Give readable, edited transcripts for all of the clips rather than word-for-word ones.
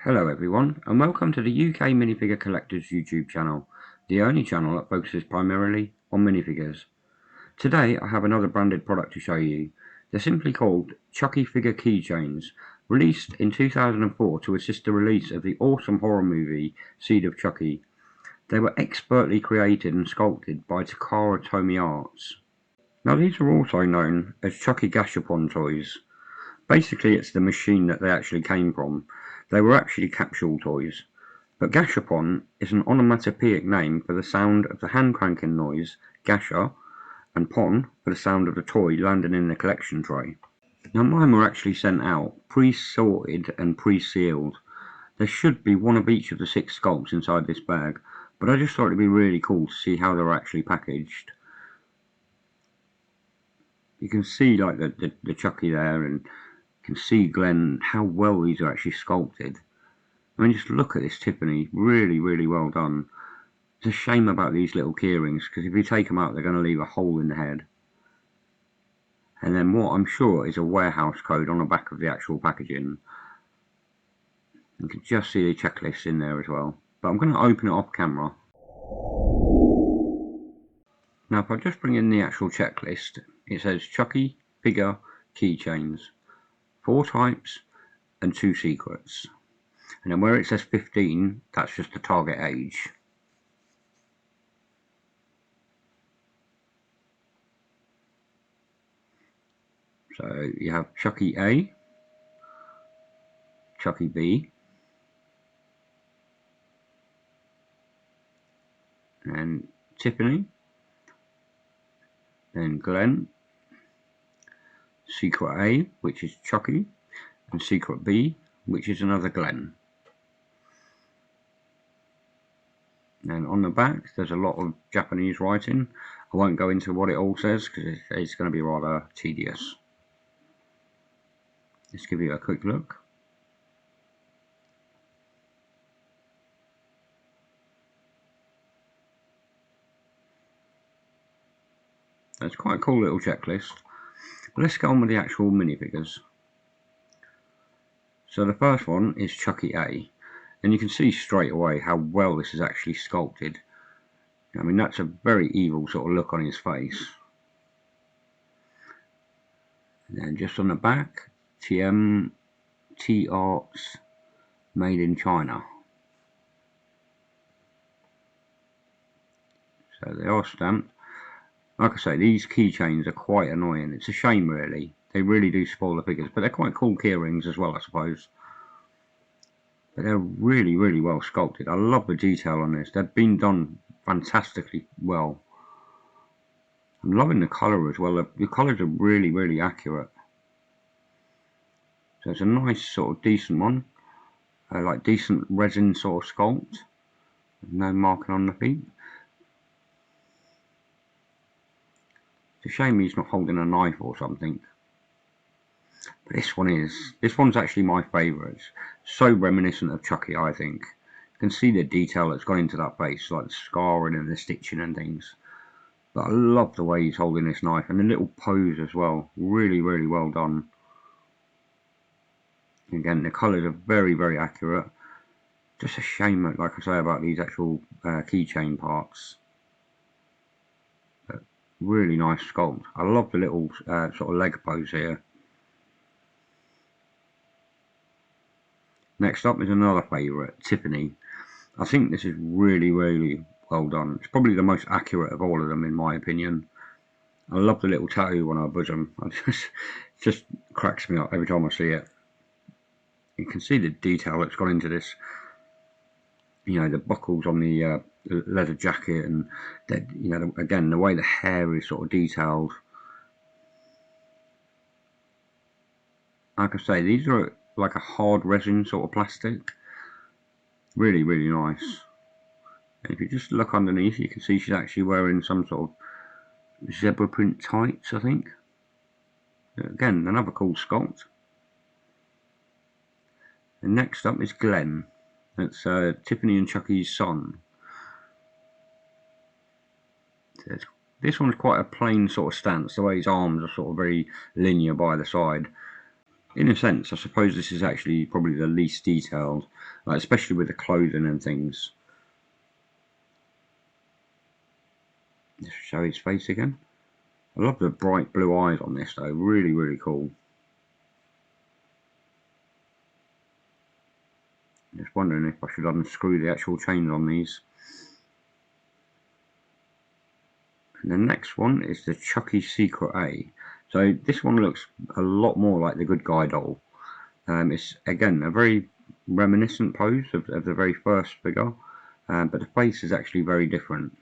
Hello everyone, and welcome to the UK Minifigure Collectors YouTube channel, the only channel that focuses primarily on minifigures. Today I have another branded product to show you. They're simply called Chucky figure keychains, released in 2004 to assist the release of the awesome horror movie Seed of Chucky. They were expertly created and sculpted by Takara Tomy Arts. Now these are also known as Chucky Gashapon toys. Basically it's the machine that they actually came from. They were actually capsule toys, but gashapon is an onomatopoeic name for the sound of the hand cranking noise, gasha, and pon for the sound of the toy landing in the collection tray. Now mine were actually sent out, pre-sorted and pre-sealed. There should be one of each of the 6 sculpts inside this bag, but I just thought it'd be really cool to see how they're actually packaged. You can see like the Chucky there, and you can see Glenn, how well these are actually sculpted. I mean, just look at this Tiffany, really well done. It's a shame about these little keyrings, because if you take them out they're going to leave a hole in the head. And then what I'm sure is a warehouse code on the back of the actual packaging. You can just see the checklist in there as well. But I'm going to open it off camera. Now if I just bring in the actual checklist, it says Chucky figure keychains, 4 types and 2 secrets. And then where it says 15, that's just the target age. So you have Chucky A, Chucky B, and Tiffany, then Glenn, Secret A, which is Chucky, and Secret B, which is another Glenn. And on the back there's a lot of Japanese writing. I won't go into what it all says because it's going to be rather tedious. Let's give you a quick look. That's quite a cool little checklist. But let's get on with the actual minifigures. So the first one is Chucky A, and you can see straight away how well this is actually sculpted. I mean, that's a very evil sort of look on his face. And then just on the back, TM T Arts, made in China. So they are stamped. Like I say, these keychains are quite annoying. It's a shame really. They really do spoil the figures, but they're quite cool keyrings as well, I suppose. But they're really well sculpted. I love the detail on this. They've been done fantastically well. I'm loving the colour as well. The colours are really accurate. So it's a nice sort of decent one. Like decent resin sort of sculpt. No marking on the feet. It's a shame he's not holding a knife or something. But this one is. This one's actually my favourite. So reminiscent of Chucky, I think. You can see the detail that's gone into that face, like the scarring and the stitching and things. But I love the way he's holding this knife, and the little pose as well. Really well done. Again, the colours are very accurate. Just a shame, like I say, about these actual keychain parts. But really nice sculpt. I love the little sort of leg pose here. Next up is another favourite, Tiffany. I think this is really well done. It's probably the most accurate of all of them in my opinion. I love the little tattoo on her bosom. Just cracks me up every time I see it. You can see the detail that's gone into this. You know, the buckles on the leather jacket, and you know, again, the way the hair is sort of detailed. Like I say, these are like a hard resin sort of plastic. Really nice. And if you just look underneath, you can see she's actually wearing some sort of zebra print tights, I think. Again, another cool sculpt. And next up is Glenn. That's Tiffany and Chucky's son. This one's quite a plain sort of stance, the way his arms are sort of very linear by the side. In a sense, I suppose this is actually probably the least detailed, like especially with the clothing and things. Let's show his face again. I love the bright blue eyes on this though, really, really cool. Just wondering if I should unscrew the actual chains on these. And the next one is the Chucky Secret A. So this one looks a lot more like the Good Guy doll. It's again a very reminiscent pose of the very first figure, but the face is actually very different.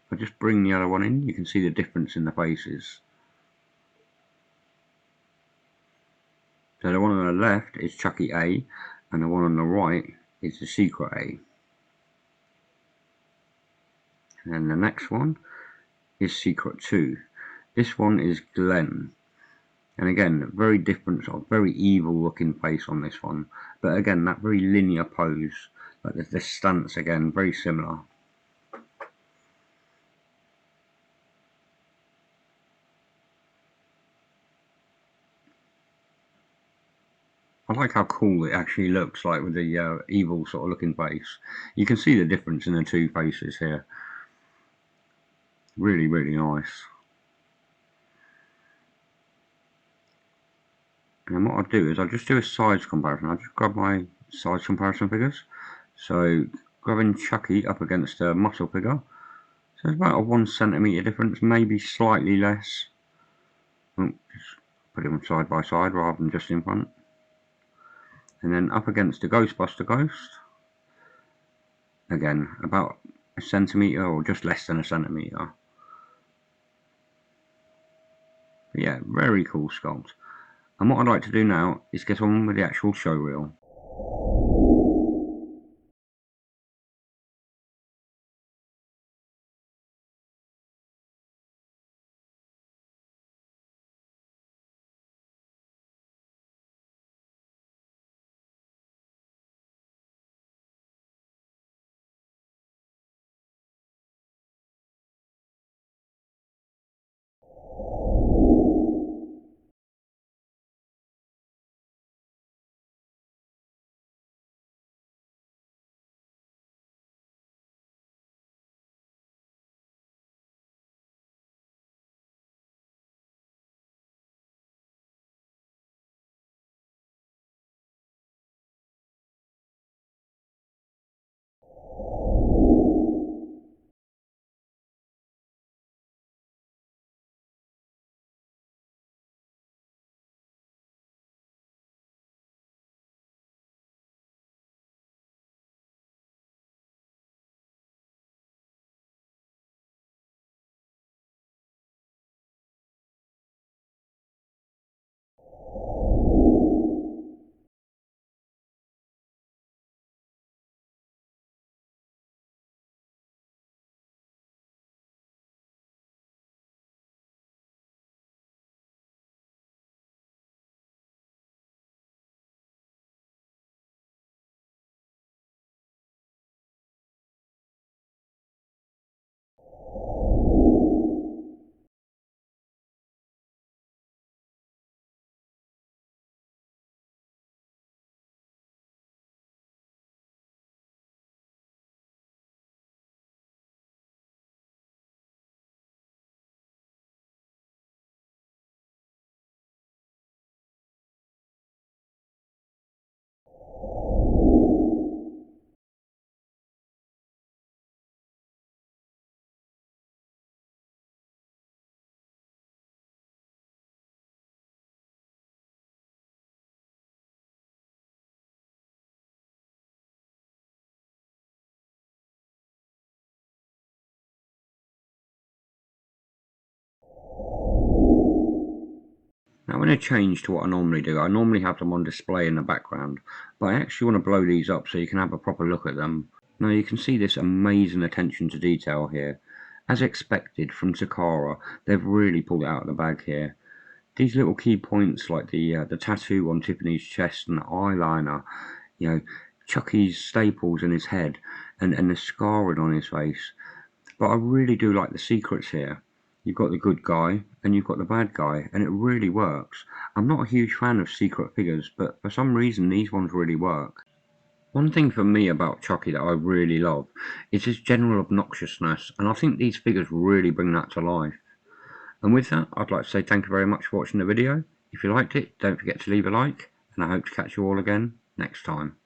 If I just bring the other one in, you can see the difference in the faces. So the one on the left is Chucky A, and the one on the right is the Secret A. And the next one is Secret 2. This one is Glenn. And again, very different, sort of very evil looking face on this one. But again, that very linear pose, like the stance again, very similar. I like how cool it actually looks, like with the evil sort of looking face. You can see the difference in the two faces here. Really, really nice. And what I'll do is I'll just do a size comparison. I'll just grab my size comparison figures. So grabbing Chucky up against a muscle figure. So it's about a 1 centimetre difference, maybe slightly less. Just put them side by side rather than just in front. And then up against the Ghostbuster Ghost. Again, about a centimetre or just less than a centimetre. But yeah, very cool sculpt. And what I'd like to do now is get on with the actual show reel. Now I'm going to change to what I normally do. I normally have them on display in the background, but I actually want to blow these up so you can have a proper look at them. Now you can see this amazing attention to detail here. As expected from Takara, they've really pulled it out of the bag here. These little key points like the tattoo on Tiffany's chest and the eyeliner, you know, Chucky's staples in his head and the scarring on his face. But I really do like the secrets here. you've got the good guy and you've got the bad guy, and it really works. I'm not a huge fan of secret figures, but for some reason these ones really work. One thing for me about Chucky that I really love is his general obnoxiousness, and I think these figures really bring that to life. And with that, I'd like to say thank you very much for watching the video. If you liked it, don't forget to leave a like, and I hope to catch you all again next time.